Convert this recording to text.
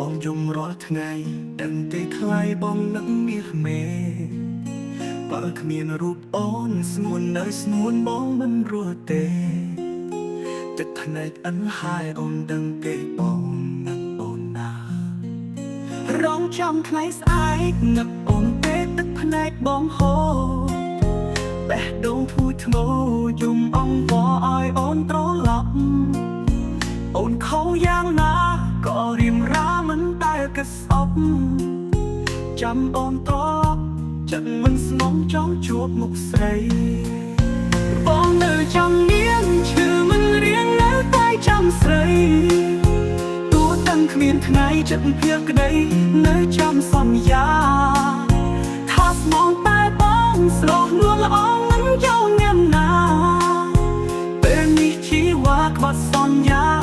បងយំរាល់ថ្ងៃដឹងទេថ្លៃបងនឹងមានមេបើគ្មានរូបអូនស្ងួននៅស្ងួនបងមិនរស់ទេទឹកភ្នែកអិនហើយអូនដឹងទេបងនឹកអូនណារងចាំថ្ងៃស្អែកនឹកអូនទេទឹកភ្នែកបងហូរបេះដូងធូរធ្ងរយំអង្វរឲ្យអូនត្រឡប់អូនខុសយ៉ាងណាក៏រៀមរាមិនដែលកស្អប់ចាំអូនត្រប់ចិត្តមិនស្នងចង់ជួបមុខស្រីបងនៅចាំនាងឈឺមិនរៀងនៅតែចាំស្រីទោះទាំងគ្មានថ្ងៃចិត្តភៀកក្តីនៅចាំសន្យាថាស្មងតែបងស្រស់នួនល្អមិនយកញ៉ាំណាពេលនេះជីវ៉ាក្បត់សន្យា